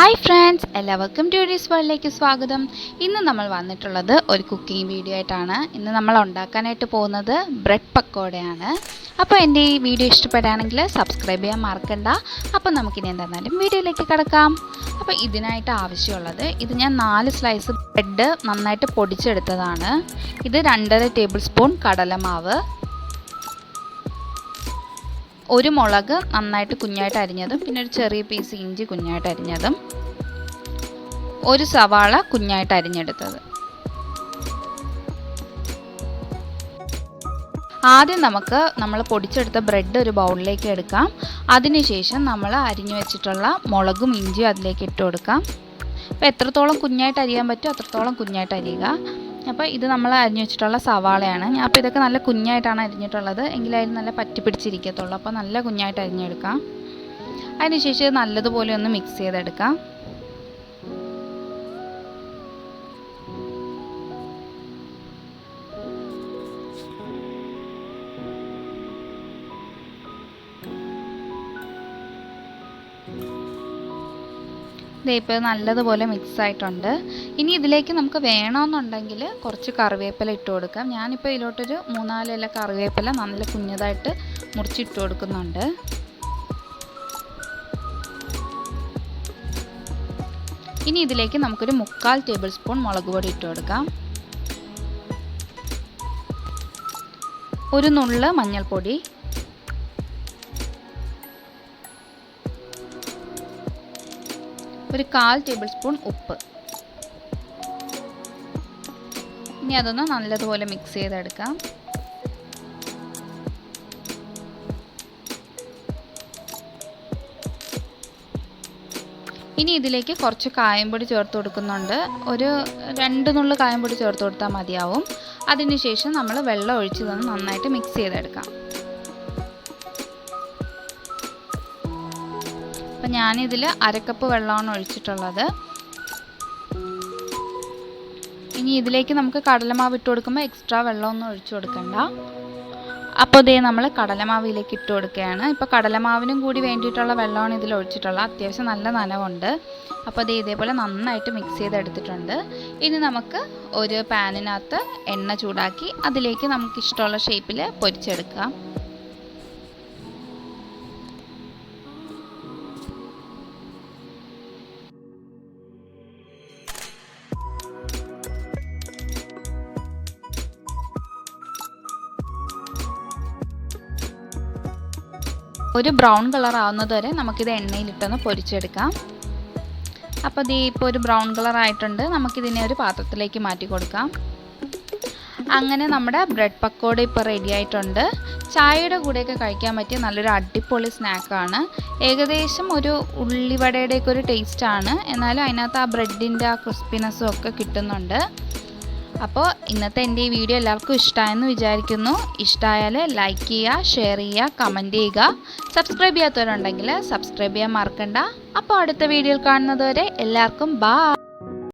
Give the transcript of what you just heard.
Hi friends, എല്ലാവർക്കും ഡ്യൂഡീസ് വേൾഡിലേക്ക് സ്വാഗതം. ഇന്ന് നമ്മൾ വന്നിട്ടുള്ളത് ഒരു കുക്കിംഗ് വീഡിയോ ആയിട്ടാണ്. ഇന്ന് നമ്മൾ ഉണ്ടാക്കാനായിട്ട് പോകുന്നത് ബ്രെഡ് പക്കോടയാണ്. അപ്പോൾ എൻ്റെ ഈ വീഡിയോ ഇഷ്ടപ്പെടുകയാണെങ്കിൽ സബ്സ്ക്രൈബ് ചെയ്യാൻ മറക്കണ്ട. അപ്പോൾ നമുക്കിനി എന്തായിരുന്നാലും വീഡിയോയിലേക്ക് കിടക്കാം. അപ്പോൾ ഇതിനായിട്ട് ആവശ്യമുള്ളത്, ഇത് ഞാൻ 4 സ്ലൈസ് ബ്രെഡ് നന്നായിട്ട് പൊടിച്ചെടുത്തതാണ്. ഇത് 2.5 ടേബിൾ സ്പൂൺ കടലമാവ്, ഒരു മുളക് നന്നായിട്ട് കുഞ്ഞായിട്ട് അരിഞ്ഞതും, പിന്നെ ഒരു ചെറിയ പീസ് ഇഞ്ചി കുഞ്ഞായിട്ട് അരിഞ്ഞതും, ഒരു സവാള കുഞ്ഞായിട്ട് അരിഞ്ഞെടുത്തത്. ആദ്യം നമ്മൾ പൊടിച്ചെടുത്ത ബ്രെഡ് ഒരു ബൗളിലേക്ക് എടുക്കാം. അതിനുശേഷം നമ്മൾ അരിഞ്ഞു വെച്ചിട്ടുള്ള മുളകും ഇഞ്ചിയും അതിലേക്ക് ഇട്ട് കൊടുക്കാം. അപ്പോൾ എത്രത്തോളം കുഞ്ഞായിട്ട് അരിയാൻ പറ്റുമോ അത്രത്തോളം കുഞ്ഞായിട്ട് അരിയുക. അപ്പോൾ ഇത് നമ്മൾ അരിഞ്ഞു വെച്ചിട്ടുള്ള സവാളയാണ്. ഞാൻ അപ്പോൾ ഇതൊക്കെ നല്ല കുഞ്ഞായിട്ടാണ് അരിഞ്ഞിട്ടുള്ളത്, എങ്കിലായാലും നല്ല പറ്റി പിടിച്ചിരിക്കത്തുള്ളൂ. അപ്പോൾ നല്ല കുഞ്ഞായിട്ട് അരിഞ്ഞെടുക്കാം. അതിനുശേഷം നല്ലതുപോലെ ഒന്ന് മിക്സ് ചെയ്തെടുക്കാം. ഇപ്പോൾ നല്ലതുപോലെ മിക്സ് ആയിട്ടുണ്ട്. ഇനി ഇതിലേക്ക് നമുക്ക് വേണമെന്നുണ്ടെങ്കിൽ കുറച്ച് കറിവേപ്പില ഇട്ട് കൊടുക്കാം. ഞാനിപ്പോൾ ഇതിലോട്ടൊരു 3-4 ഇല കറിവേപ്പില നല്ല കുഞ്ഞതായിട്ട് മുറിച്ചിട്ട് കൊടുക്കുന്നുണ്ട്. ഇനി ഇതിലേക്ക് നമുക്കൊരു 3/4 ടേബിൾ സ്പൂൺ മുളക് പൊടി ഇട്ട് കൊടുക്കാം. ഒരു നുള്ള് മഞ്ഞൾപ്പൊടി, ഒരു 1/4 ടേബിൾ സ്പൂൺ ഉപ്പ്. ഇനി അതൊന്ന് നല്ലതുപോലെ മിക്സ് ചെയ്തെടുക്കാം. ഇനി ഇതിലേക്ക് കുറച്ച് കായംപൊടി ചേർത്ത് കൊടുക്കുന്നുണ്ട്. ഒരു 2 നുള്ള് കായംപൊടി ചേർത്ത് കൊടുത്താൽ മതിയാവും. അതിനുശേഷം നമ്മൾ വെള്ളം ഒഴിച്ച് തന്ന് നന്നായിട്ട് മിക്സ് ചെയ്തെടുക്കാം. അപ്പം ഞാനിതിൽ 1/2 കപ്പ് വെള്ളമാണ് ഒഴിച്ചിട്ടുള്ളത്. ഇനി ഇതിലേക്ക് നമുക്ക് കടലമാവ് ഇട്ട് കൊടുക്കുമ്പോൾ എക്സ്ട്രാ വെള്ളമൊന്നും ഒഴിച്ചു കൊടുക്കണ്ട. അപ്പോൾ ഇതേ നമ്മൾ കടലമാവിലേക്ക് ഇട്ട് കൊടുക്കുകയാണ്. ഇപ്പോൾ കടലമാവിനും കൂടി വേണ്ടിയിട്ടുള്ള വെള്ളമാണ് ഇതിൽ ഒഴിച്ചിട്ടുള്ളത്. അത്യാവശ്യം നല്ല നനവുണ്ട്. അപ്പോൾ ഇത് ഇതേപോലെ നന്നായിട്ട് മിക്സ് ചെയ്തെടുത്തിട്ടുണ്ട്. ഇനി നമുക്ക് ഒരു പാനിനകത്ത് എണ്ണ ചൂടാക്കി അതിലേക്ക് നമുക്ക് ഇഷ്ടമുള്ള ഷേപ്പിൽ പൊരിച്ചെടുക്കാം. ഒരു ബ്രൗൺ കളർ ആവുന്നത് വരെ നമുക്കിത് എണ്ണയിലിട്ടൊന്ന് പൊരിച്ചെടുക്കാം. അപ്പോൾ ഇത് ഇപ്പോൾ ഒരു ബ്രൗൺ കളർ ആയിട്ടുണ്ട്. നമുക്കിതിനെ ഒരു പാത്രത്തിലേക്ക് മാറ്റി കൊടുക്കാം. അങ്ങനെ നമ്മുടെ ബ്രെഡ് പക്കോട ഇപ്പോൾ റെഡി ആയിട്ടുണ്ട്. ചായയുടെ കൂടെയൊക്കെ കഴിക്കാൻ പറ്റിയ നല്ലൊരു അടിപൊളി സ്നാക്കാണ്. ഏകദേശം ഒരു ഉള്ളിവടയുടെയൊക്കെ ഒരു ടേസ്റ്റാണ്. എന്നാലും അതിനകത്ത് ആ ബ്രെഡിൻ്റെ ആ ക്രിസ്പിനെസ്സും ഒക്കെ കിട്ടുന്നുണ്ട്. അപ്പോൾ ഇന്നത്തെ എൻ്റെ ഈ വീഡിയോ എല്ലാവർക്കും ഇഷ്ടമായെന്ന് വിചാരിക്കുന്നു. ഇഷ്ടമായാൽ ലൈക്ക് ചെയ്യുക, ഷെയർ ചെയ്യുക, കമൻറ്റ് ചെയ്യുക. സബ്സ്ക്രൈബ് ചെയ്യാത്തവരുണ്ടെങ്കിൽ സബ്സ്ക്രൈബ് ചെയ്യാൻ മറക്കണ്ട. അപ്പോൾ അടുത്ത വീഡിയോയിൽ കാണുന്നത് വരെ എല്ലാവർക്കും ബൈ.